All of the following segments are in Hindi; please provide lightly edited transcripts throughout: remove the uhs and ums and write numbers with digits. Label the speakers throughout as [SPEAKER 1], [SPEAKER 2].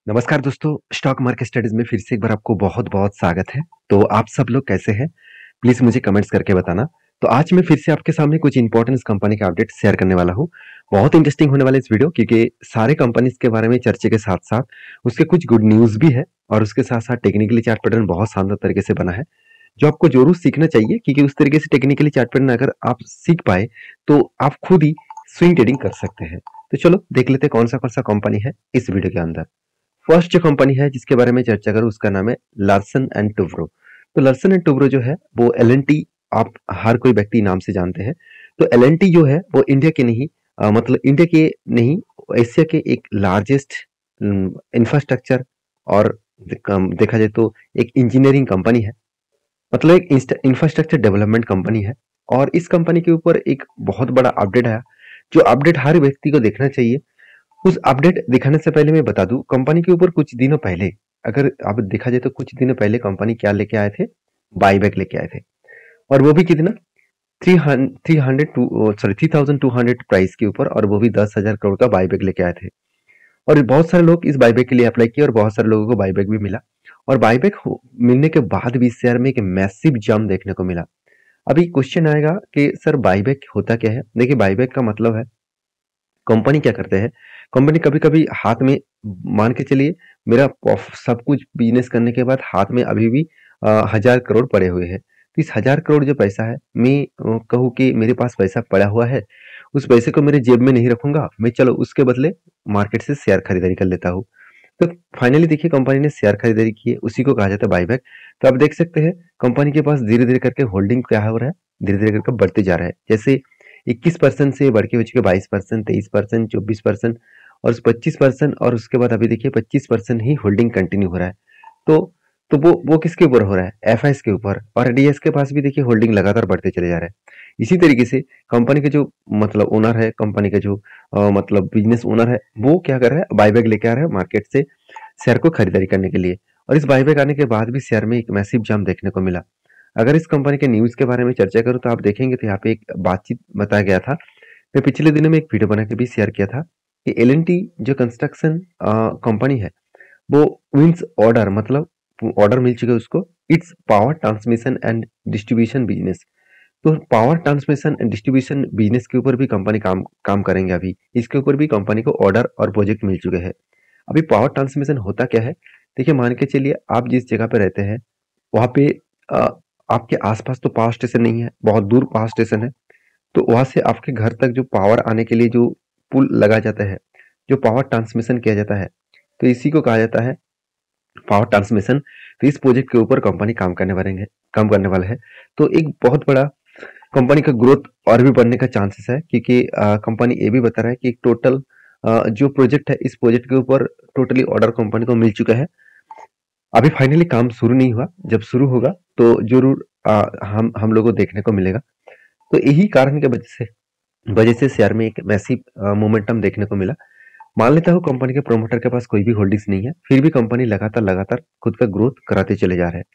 [SPEAKER 1] नमस्कार दोस्तों, स्टॉक मार्केट स्टडीज में फिर से एक बार आपको बहुत-बहुत स्वागत है। तो आप सब लोग कैसे हैं? प्लीज़ मुझे कमेंट्स करके बताना। तो आज मैं फिर से आपके सामने कुछ इंपॉर्टेंट कंपनी के अपडेट शेयर करने वाला हूँ। बहुत इंटरेस्टिंग होने वाला है इस वीडियो क्योंकि सारे कंपनीज़ के बारे में चर्चा के साथ-साथ उसके कुछ गुड न्यूज़ भी है और उसके साथ-साथ टेक्निकली चार्ट पैटर्न बहुत शानदार तरीके से बना है, जो आपको ज़रूर सीखना चाहिए क्योंकि उस तरीके से टेक्निकली चार्ट पैटर्न अगर आप सीख पाए, तो आप खुद ही स्विंग ट्रेडिंग कर सकते हैं। तो चलो देख लेते हैं कौन-सा कंपनी है इस वीडियो के अंदर। फर्स्ट जो कंपनी है जिसके बारे में चर्चा करूँ उसका नाम है लार्सन एंड टुब्रो। तो लार्सन एंड टुब्रो जो है वो एल&टी आप हर कोई व्यक्ति नाम से जानते हैं। तो एल&टी जो है वो इंडिया के नहीं मतलब इंडिया के नहीं एशिया के एक लार्जेस्ट इंफ्रास्ट्रक्चर और देखा जाए तो एक इंजीनियरिंग कंपनी है। मतलब एक इंफ्रास्ट्रक्चर डेवलपमेंट कंपनी है और इस कंपनी के ऊपर एक बहुत बड़ा अपडेट आया, जो अपडेट हर व्यक्ति को देखना चाहिए। उस अपडेट दिखाने से पहले मैं बता दूं कंपनी के ऊपर कुछ दिनों पहले, अगर अब देखा जाए तो कुछ दिनों पहले कंपनी क्या लेके आए थे, बाईबैक लेके आए थे। और वो भी कितना 3200 प्राइस के ऊपर, और वो भी 10,000 करोड़ का बाईबैक लेके आए थे। और बहुत सारे लोग इस बाईबैक के लिए अप्लाई किए और बहुत सारे लोगों को बाईबैक भी मिला। और बाईबैक मिलने के बाद भी शेयर में एक मैसिव जंप देखने को मिला। अभी क्वेश्चन आएगा कि सर बाईबैक होता क्या है। देखिए बाईबैक का मतलब है कंपनी क्या करते हैं, कंपनी कभी-कभी हाथ में मान के चलिए मेरा सब कुछ बिजनेस करने के बाद हाथ में अभी भी 1000 करोड़ पड़े हुए हैं। तो इस 1000 करोड़ जो पैसा है मैं कहूँ कि मेरे पास पैसा पड़ा हुआ है, उस पैसे को मेरे जेब में नहीं रखूँगा, मैं चलो उसके बदले मार्केट से शेयर खरीदारी कर लेता हूँ। तो फाइनली देखिए कंपनी ने शेयर खरीदारी की है, उसी को कहा जाता है बायबैक। तो आप देख सकते हैं कंपनी के पास धीरे-धीरे करके होल्डिंग क्या हो रहा है, धीरे-धीरे करके बढ़ते जा रहा है। जैसे 21% से बढ़ के हो चुके 22%, 23%, 24% और 25%, और उसके बाद अभी देखिए 25% ही होल्डिंग कंटिन्यू हो रहा है। तो वो किसके ऊपर हो रहा है? एफआईएस के ऊपर, और डीएस के पास भी देखिए होल्डिंग लगातार बढ़ते चले जा रहे हैं। इसी तरीके से कंपनी के जो मतलब ओनर है, कंपनी के जो मतलब बिजनेस ओनर है, वो क्या कर रहा है, बायबैक लेके आ रहा है मार्केट से शेयर को खरीदारी करने के लिए। और इस बायबैक आने के बाद भी शेयर में एक मैसिव जंप देखने को मिला। अगर इस कंपनी के न्यूज़ के बारे में चर्चा करूँ तो आप देखेंगे तो यहाँ पे एक बातचीत बताया गया था। मैं पिछले दिनों में एक वीडियो बना के भी शेयर किया था कि एल&टी जो कंस्ट्रक्शन कंपनी है, वो विन्स ऑर्डर, मतलब ऑर्डर मिल चुका है उसको। It's power transmission and distribution business. तो power transmission and distribution business के ऊपर भी कंपनी काम काम करेंगे। अभी इसके ऊपर भी कंपनी को ऑर्डर और प्रोजेक्ट मिल चुके हैं। अभी पावर ट्रांसमिशन होता क्या है, देखिए मान के चलिए आप जिस जगह पे रहते हैं वहाँ पे अ, आपके आसपास तो पावर स्टेशन नहीं है, बहुत दूर पावर स्टेशन है। तो वहाँ से आपके घर तक जो पावर आने के लिए जो पुल लगा जाता है, जो पावर ट्रांसमिशन किया जाता है, तो इसी को कहा जाता है पावर ट्रांसमिशन। तो इस प्रोजेक्ट के ऊपर कंपनी काम करने वाला है। तो एक बहुत बड़ा कंपनी का ग्रोथ और भी बढ़ने का चांसेस है क्योंकि कंपनी ये भी बता रहा है कि टोटल जो प्रोजेक्ट है इस प्रोजेक्ट के ऊपर टोटली ऑर्डर कंपनी को मिल चुका है। अभी फाइनली काम शुरू नहीं हुआ, जब शुरू होगा तो जरूर हम लोगों को देखने को मिलेगा। तो यही कारण के वजह से शेयर में एक मैसिव मोमेंटम देखने को मिला। मान लेता हूँ कंपनी के प्रोमोटर के पास कोई भी होल्डिंग्स नहीं है, फिर भी कंपनी लगातार लगातार खुद का ग्रोथ कराते चले जा रहे हैं।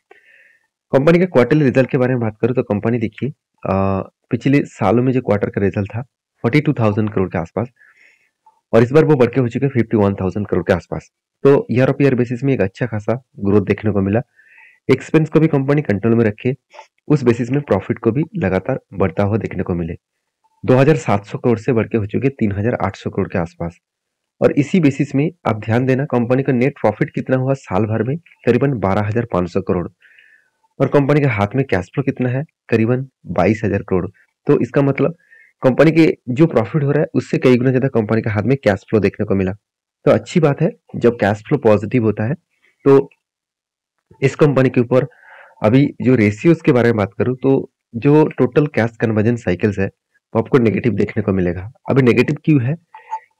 [SPEAKER 1] कंपनी के क्वार्टरली रिजल्ट के बारे में बात करूँ तो कंपनी देखिए पिछले सालों में जो क्वार्टर का रिजल्ट था 42,000 करोड़ के आसपास, और इस बार वो बढ़ के हो चुके 51,000 करोड़ के आसपास। तो ईयर ऑफ ईयर बेसिस में एक अच्छा खासा ग्रोथ देखने को मिला। एक्सपेंस को भी कंपनी कंट्रोल में रखे, उस बेसिस में प्रॉफिट को भी लगातार बढ़ता हुआ देखने को मिले। 2,700 करोड़ से बढ़ के हो चुके 3,800 करोड़ के आसपास। और इसी बेसिस में आप ध्यान देना कंपनी का नेट प्रॉफिट कितना हुआ साल भर में, करीबन 12,500 करोड़। और कंपनी के हाथ में कैश फ्लो कितना है, करीबन 22,000 करोड़। तो इसका मतलब कंपनी के जो प्रॉफिट हो रहा है उससे कई गुना ज्यादा कंपनी के हाथ में कैश फ्लो देखने को मिला। तो अच्छी बात है जब कैश फ्लो पॉजिटिव होता है। तो इस कंपनी के ऊपर अभी जो रेशियोज के बारे में बात करूं तो जो टोटल कैश कन्वर्जन साइकिल्स है वो आपको नेगेटिव देखने को मिलेगा। अभी नेगेटिव क्यों है,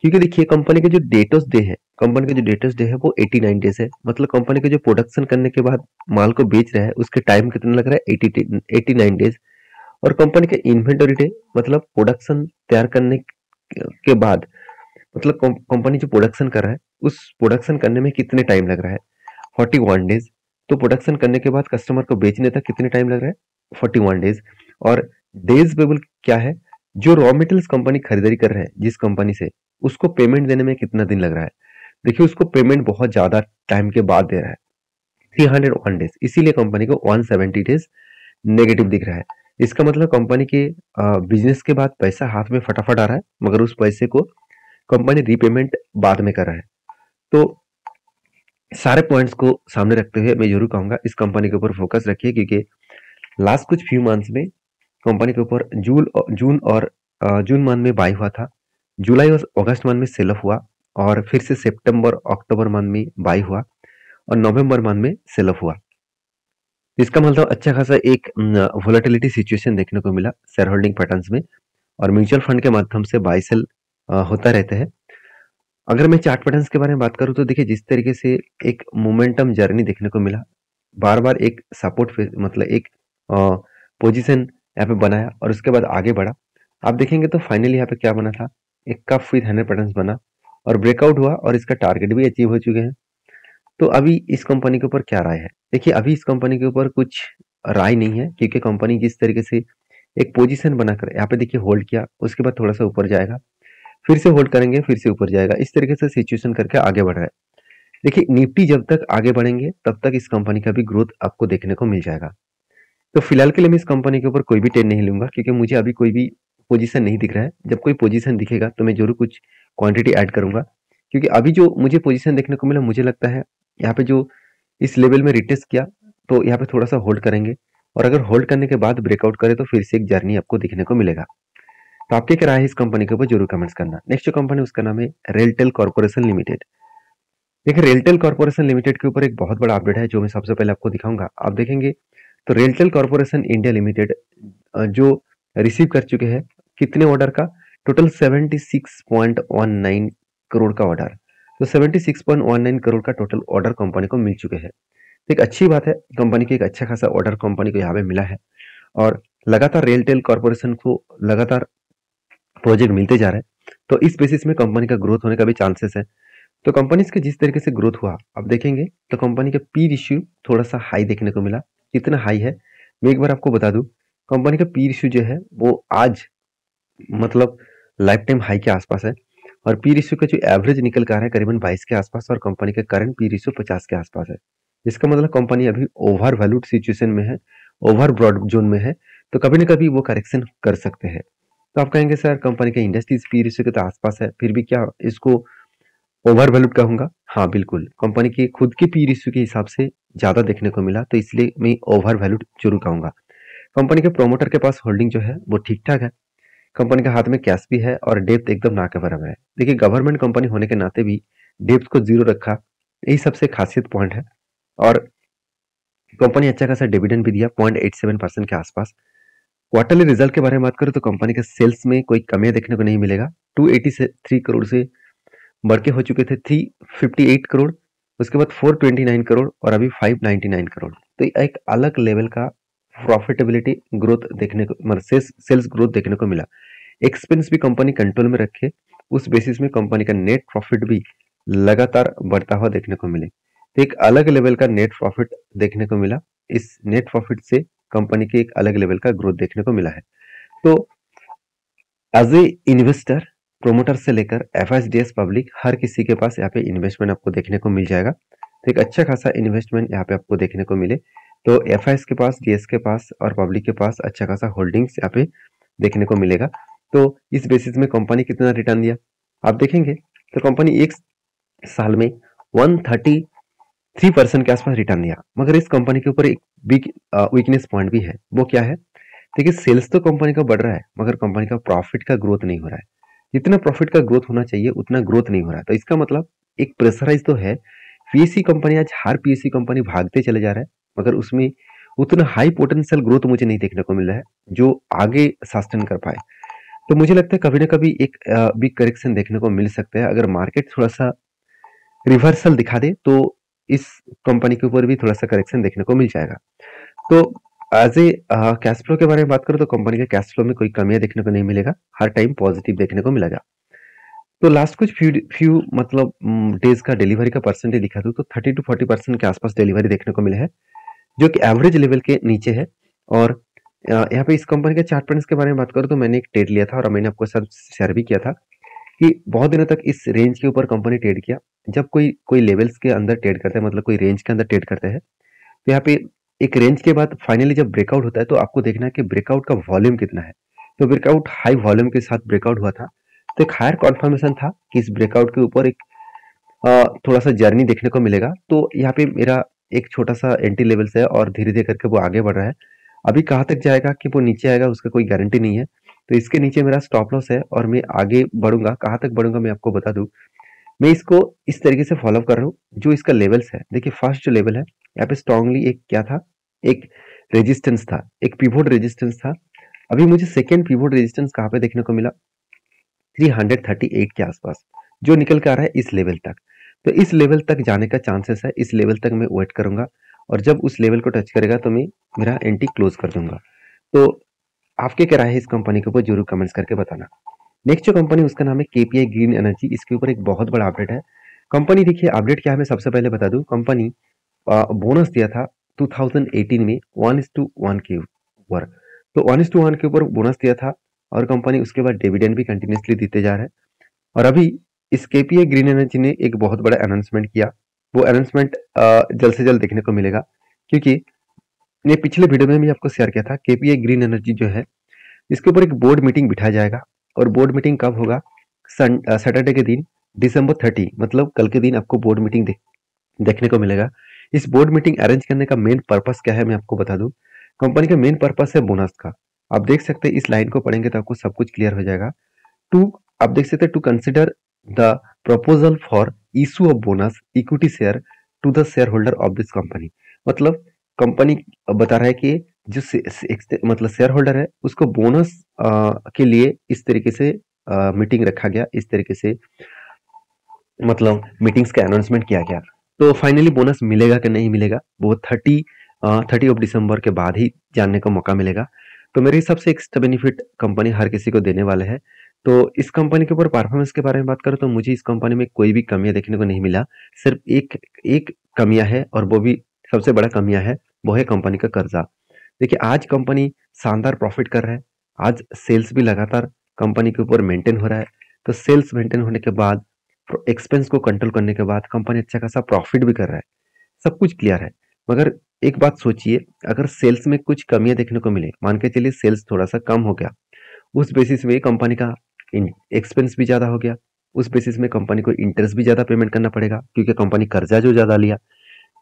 [SPEAKER 1] क्योंकि देखिए कंपनी के जो डेटर्स डे है, कंपनी का जो डेटर्स डे है वो 89 डेज है। मतलब कंपनी के जो प्रोडक्शन करने के बाद माल को बेच रहा है उसके टाइम कितना लग रहा है, 89 डेज। और कंपनी का इन्वेंटरी डे, मतलब प्रोडक्शन तैयार करने के बाद, मतलब कंपनी जो प्रोडक्शन कर रहा है उस प्रोडक्शन करने में कितने टाइम लग रहा है, 41 डेज। तो प्रोडक्शन करने के बाद कस्टमर को बेचने तक कितने टाइम लग रहा है, 41 डेज। और डेज पेबल क्या है, जो रॉ मटेरियल्स कंपनी खरीदारी कर रहा है जिस कंपनी से, उसको पेमेंट देने में कितना दिन लग रहा है। देखिए उसको पेमेंट बहुत ज़्यादा टाइम के बाद दे रहा है, 301 डेज, इसीलिए कंपनी को 170 डेज नेगेटिव दिख रहा है। इसका मतलब कंपनी के बिजनेस के बाद पैसा हाथ में फटाफट आ रहा है, मगर उस पैसे को कंपनी रीपेमेंट बाद में कर रहा है। तो सारे पॉइंट्स को सामने रखते हुए मैं जरूर कहूंगा इस कंपनी के ऊपर फोकस रखिए, क्योंकि लास्ट कुछ फ्यू मंथ्स में कंपनी के ऊपर जून मंथ में बाई हुआ था, जुलाई और अगस्त मंथ में सेल ऑफ हुआ, और फिर से सितंबर अक्टूबर मंथ में बाई हुआ, और नवंबर मंथ में सेल ऑफ हुआ। इसका मतलब अच्छा खासा एक वोलेटिलिटी सिचुएशन देखने को मिला शेयर होल्डिंग पैटर्न्स में, और म्यूचुअल फंड के माध्यम से बाई सेल होता रहता है। अगर मैं चार्ट पैटर्न्स के बारे में बात करूं तो देखिए जिस तरीके से एक मोमेंटम जर्नी देखने को मिला, बार बार एक सपोर्ट मतलब एक पोजीशन यहाँ पे बनाया और उसके बाद आगे बढ़ा। आप देखेंगे तो फाइनली यहाँ पे क्या बना था, एक कप विद 100 पैटर्न्स बना और ब्रेकआउट हुआ, और इसका टारगेट भी अचीव हो चुके हैं। तो अभी इस कंपनी के ऊपर क्या राय है? देखिए अभी इस कंपनी के ऊपर कुछ राय नहीं है, क्योंकि कंपनी जिस तरीके से एक पोजीशन बनाकर यहाँ पे देखिए होल्ड किया, उसके बाद थोड़ा सा ऊपर जाएगा, फिर से होल्ड करेंगे, फिर से ऊपर जाएगा, इस तरीके से सिचुएशन करके आगे बढ़ रहा है। देखिए निफ्टी जब तक आगे बढ़ेंगे तब तक इस कंपनी का भी ग्रोथ आपको देखने को मिल जाएगा। तो फिलहाल के लिए मैं इस कंपनी के ऊपर कोई भी ट्रेड नहीं लूंगा, क्योंकि मुझे अभी कोई भी पोजीशन नहीं दिख रहा है। जब कोई पोजीशन दिखेगा तो मैं जरूर कुछ क्वांटिटी ऐड करूंगा, क्योंकि अभी जो मुझे पोजीशन देखने को मिला, मुझे लगता है यहाँ पे जो इस लेवल में रिटेस्ट किया तो यहाँ पे थोड़ा सा होल्ड करेंगे, और अगर होल्ड करने के बाद ब्रेकआउट करे तो फिर से एक जर्नी आपको दिखने को मिलेगा। तो आपके क्या राय है इस कंपनी के ऊपर जरूर कमेंट्स करना। नेक्स्ट जो कंपनी उसका नाम है रेलटेल कॉर्पोरेशन लिमिटेड। देखिए रेलटेल कॉर्पोरेशन लिमिटेड के ऊपर एक बहुत बड़ा अपडेट है जो मैं सबसे पहले आपको दिखाऊंगा। आप देखेंगे तो रेलटेल कॉर्पोरेशन इंडिया लिमिटेड जो रिसीव कर चुके हैं कितने ऑर्डर का, टोटल 76.19 करोड़ का ऑर्डर। तो 76.19 करोड़ का टोटल ऑर्डर कंपनी को मिल चुके हैं। एक अच्छी बात है, कंपनी को एक अच्छा खासा ऑर्डर कंपनी को यहाँ पे मिला है, और लगातार रेलटेल कॉर्पोरेशन को लगातार प्रोजेक्ट मिलते जा रहे हैं, तो इस बेसिस में कंपनी का ग्रोथ होने का भी चांसेस है। तो कंपनी के जिस तरीके से ग्रोथ हुआ आप देखेंगे तो कंपनी का पी रेशियो थोड़ा सा हाई देखने को मिला। कितना हाई है मैं एक बार आपको बता दूं, कंपनी का पी रेशियो जो है वो आज मतलब लाइफ टाइम हाई के आसपास है, और पी रेशियो का जो एवरेज निकल कर रहा है करीबन 22 के आसपास, और कंपनी का करंट पी रेशियो 50 के आसपास है। इसका मतलब कंपनी अभी ओवर वैल्यूड सिचुएशन में है, ओवर ब्रॉड जोन में है, तो कभी ना कभी वो करेक्शन कर सकते हैं। तो आप कहेंगे सर कंपनी का इंडस्ट्रीज पी रेशियो के तो आसपास है, फिर भी क्या इसको ओवर वैल्यूड कहूंगा? हाँ बिल्कुल, कंपनी की खुद के पी रेशियो के हिसाब से ज्यादा देखने को मिला, तो इसलिए मैं ओवर वैल्यूड जरूर कहूंगा। कंपनी के प्रोमोटर के पास होल्डिंग जो है वो ठीक ठाक है, कंपनी के हाथ में कैश भी है, और डेप्थ एकदम ना के बराबर है। देखिए गवर्नमेंट कंपनी होने के नाते भी डेप्थ को जीरो रखा, यही सबसे खासियत पॉइंट है। और कंपनी अच्छा खासा डिविडेंड भी दिया 0.87% के आसपास। क्वार्टरली रिजल्ट के बारे में बात करें तो कंपनी के सेल्स में कोई कमियां देखने को नहीं मिलेगा, 283 करोड़ से बढ़ के हो चुके थे 358 करोड़, उसके बाद 429 करोड़, और अभी 599 करोड़। तो एक अलग लेवल का प्रॉफिटेबिलिटी ग्रोथ देखने को मतलब सेल्स ग्रोथ देखने को मिला। एक्सपेंस भी कंपनी कंट्रोल में रखे, उस बेसिस में कंपनी का नेट प्रॉफिट भी लगातार बढ़ता हुआ देखने को मिले। तो एक अलग लेवल का नेट प्रॉफिट देखने को मिला, इस नेट प्रॉफिट से कंपनी के एक अलग लेवल का ग्रोथ देखने को मिला है। तो एज ए इन्वेस्टर, प्रोमोटर से लेकर एफआईएसडीएस पब्लिक, हर किसी के पास यहाँ पे इन्वेस्टमेंट आपको देखने को मिल जाएगा। तो एक अच्छा खासा इन्वेस्टमेंट यहाँ पे आपको देखने को मिले, तो एफआईएस के पास, डीएस के पास और पब्लिक के पास अच्छा खासा होल्डिंग्स यहाँ पे देखने को मिलेगा। तो इस बेसिस में कंपनी कितना रिटर्न दिया आप देखेंगे तो कंपनी एक साल में 133% के आसपास रिटर्न दिया। मगर इस कंपनी के ऊपर एक बिग वीकनेस पॉइंट भी है, वो क्या है? देखिए सेल्स तो कंपनी का बढ़ रहा है, मगर कंपनी का प्रॉफिट का ग्रोथ नहीं हो रहा है। जितना प्रॉफिट का ग्रोथ होना चाहिए उतना ग्रोथ नहीं हो रहा है। तो इसका मतलब एक प्रेशराइज तो है। पीएससी कंपनी, आज हर पीएससी कंपनी भागते चले जा रहा है, मगर उसमें उतना हाई पोटेंशियल ग्रोथ मुझे नहीं देखने को मिल रहा है जो आगे सस्टेन कर पाए। तो मुझे लगता है कभी ना कभी एक बिग करेक्शन देखने को मिल सकता है। अगर मार्केट थोड़ा सा रिवर्सल दिखा दे तो इस कंपनी के ऊपर भी थोड़ा सा करेक्शन देखने को मिल जाएगा। तो एज ए कैश फ्लो के बारे में बात करूं तो कंपनी के कैश फ्लो में कोई कमियां देखने को नहीं मिलेगा, हर टाइम पॉजिटिव देखने को मिलेगा। तो लास्ट कुछ फ्यू मतलब डेज का डिलीवरी का परसेंटेज दिखा दूं तो 30 to 40% के आसपास डिलीवरी देखने को मिले है, जो कि एवरेज लेवल के नीचे है। और यहाँ पे इस कंपनी के चार्ट पैटर्न्स के बारे में बात करूं तो मैंने एक ट्रेड लिया था और मैंने आपके साथ शेयर भी किया था। कि बहुत दिनों तक इस रेंज के ऊपर कंपनी ट्रेड किया। जब कोई कोई लेवल्स के अंदर ट्रेड करता है, मतलब कोई रेंज के अंदर ट्रेड करते हैं, तो यहाँ पे एक रेंज के बाद फाइनली जब ब्रेकआउट होता है तो आपको देखना है कि ब्रेकआउट का वॉल्यूम कितना है। तो ब्रेकआउट हाई वॉल्यूम के साथ ब्रेकआउट हुआ था, तो एक हायर कॉन्फर्मेशन था कि इस ब्रेकआउट के ऊपर एक थोड़ा सा जर्नी देखने को मिलेगा। तो यहाँ पे मेरा एक छोटा सा एंट्री लेवल से है और धीरे धीरे करके वो आगे बढ़ रहा है। अभी कहाँ तक जाएगा कि वो नीचे आएगा उसका कोई गारंटी नहीं है। तो इसके नीचे मेरा स्टॉप लॉस है और मैं आगे बढ़ूंगा। कहाँ तक बढ़ूंगा मैं आपको बता दूं। मैं इसको इस तरीके से फॉलो कर रहा हूँ। जो इसका लेवल्स है, देखिए फर्स्ट जो लेवल है यहाँ पे स्ट्रांगली एक क्या था, एक रेजिस्टेंस था, एक पिवोट रेजिस्टेंस था। अभी मुझे सेकेंड पिवोट रेजिस्टेंस कहाँ पे देखने को मिला, 338 के आसपास, जो निकल के आ रहा है इस लेवल तक। तो इस लेवल तक जाने का चांसेस है, इस लेवल तक मैं वेट करूंगा और जब उस लेवल को टच करेगा तो मैं मेरा एंट्री क्लोज कर दूंगा। तो आपके क्या राय है इस कंपनी के ऊपर, जरूर कमेंट्स करके बताना। नेक्स्ट जो कंपनी उसका नाम है केपीआई ग्रीन एनर्जी। इसके ऊपर एक बहुत बड़ा अपडेट है। कंपनी देखिए अपडेट क्या है मैं सबसे पहले बता दूं। कंपनी बोनस दिया था 2018 में 1:1 के ऊपर, तो 1:1 के ऊपर बोनस दिया था और कंपनी उसके बाद डिविडेंड भी कंटिन्यूसली देते जा रहा है। और अभी इस केपीआई ग्रीन एनर्जी ने एक बहुत बड़ा अनाउंसमेंट किया। वो अनाउंसमेंट जल्द से जल्द देखने को मिलेगा, क्योंकि मैं पिछले वीडियो में भी आपको शेयर किया था। केपीआई ग्रीन एनर्जी जो है इसके ऊपर एक बोर्ड मीटिंग बिठाया जाएगा और बोर्ड मीटिंग कब होगा, सैटरडे के दिन December 30, मतलब कल के दिन आपको बोर्ड मीटिंग देखने को मिलेगा। इस बोर्ड मीटिंग अरेंज करने का मेन पर्पस क्या है मैं आपको बता दूं। कंपनी का मेन पर्पस है बोनस का। आप देख सकते हैं, इस लाइन को पढ़ेंगे तो आपको सब कुछ क्लियर हो जाएगा। टू आप देख सकते हैं, to consider the proposal for issue of bonus equity share to the shareholder of this company. मतलब कंपनी बता रहा है कि जो मतलब शेयर होल्डर है उसको बोनस के लिए इस तरीके से मीटिंग रखा गया, इस तरीके से मतलब मीटिंग्स का अनाउंसमेंट किया गया। तो फाइनली बोनस मिलेगा कि नहीं मिलेगा वो 30 ऑफ दिसंबर के बाद ही जानने का मौका मिलेगा। तो मेरे हिसाब से एक्स्ट्रा बेनिफिट कंपनी हर किसी को देने वाले है। तो इस कंपनी के ऊपर परफॉर्मेंस के बारे में बात करें तो मुझे इस कंपनी में कोई भी कमियां देखने को नहीं मिला। सिर्फ एक कमियां है और वो भी सबसे बड़ा कमियां है, वो है कंपनी का कर्जा। देखिए आज कंपनी शानदार प्रॉफिट कर रहा है, आज सेल्स भी लगातार कंपनी के ऊपर मेंटेन हो रहा है। तो सेल्स मेंटेन होने के बाद, एक्सपेंस को कंट्रोल करने के बाद कंपनी अच्छा खासा प्रॉफिट भी कर रहा है, सब कुछ क्लियर है। मगर एक बात सोचिए, अगर सेल्स में कुछ कमियां देखने को मिले, मान के चलिए सेल्स थोड़ा सा कम हो गया, उस बेसिस में कंपनी का एक्सपेंस भी ज्यादा हो गया, उस बेसिस में कंपनी को इंटरेस्ट भी ज्यादा पेमेंट करना पड़ेगा क्योंकि कंपनी कर्जा जो ज्यादा लिया।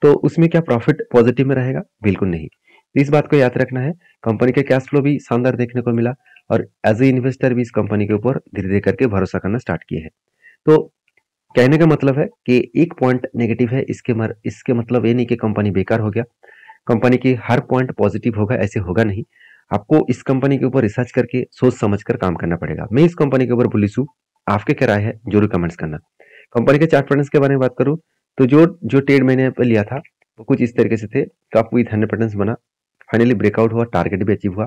[SPEAKER 1] तो उसमें क्या प्रॉफिट पॉजिटिव में रहेगा? बिल्कुल नहीं। तो इस बात को याद रखना है। कंपनी के कैश फ्लो भी शानदार देखने को मिला और एज ए इन्वेस्टर भी इस कंपनी के ऊपर धीरे धीरे करके भरोसा करना स्टार्ट किए हैं। तो कहने का मतलब है कि एक पॉइंट नेगेटिव है, इसके मतलब ये नहीं कि कंपनी बेकार हो गया। कंपनी की हर पॉइंट पॉजिटिव होगा ऐसे होगा नहीं। आपको इस कंपनी के ऊपर रिसर्च करके सोच समझ कर काम करना पड़ेगा। मैं इस कंपनी के ऊपर बुलिश हूँ, आपके क्या राय है जरूर कमेंट्स करना। कंपनी के चार्ट पैटर्न्स के बारे में बात करूँ तो जो जो ट्रेड मैंने पे लिया था वो कुछ इस तरीके से थे। टॉप विथ 100 पैटर्न्स बना, फाइनली ब्रेकआउट हुआ, टारगेट भी अचीव हुआ।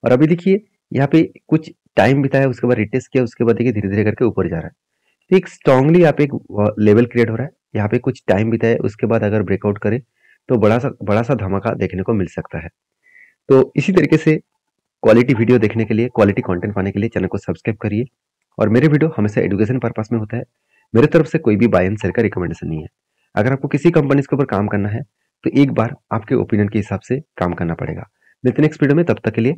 [SPEAKER 1] और अभी देखिए यहाँ पे कुछ टाइम बिताया, उसके बाद रिटेस्ट किया, उसके बाद देखिए धीरे धीरे करके ऊपर जा रहा है। तो एक स्ट्रांगली यहाँ पे एक लेवल क्रिएट हो रहा है। यहाँ पे कुछ टाइम बिताए, उसके बाद अगर ब्रेकआउट करे तो बड़ा सा धमाका देखने को मिल सकता है। तो इसी तरीके से क्वालिटी वीडियो देखने के लिए, क्वालिटी कंटेंट पाने के लिए चैनल को सब्सक्राइब करिए। और मेरे वीडियो हमेशा एजुकेशन पर्पस में होता है, मेरे तरफ से कोई भी बाय एंड सेल का रिकमेंडेशन नहीं है। अगर आपको किसी कंपनी के ऊपर काम करना है तो एक बार आपके ओपिनियन के हिसाब से काम करना पड़ेगा। मिलते हैं नेक्स्ट वीडियो में, तब तक के लिए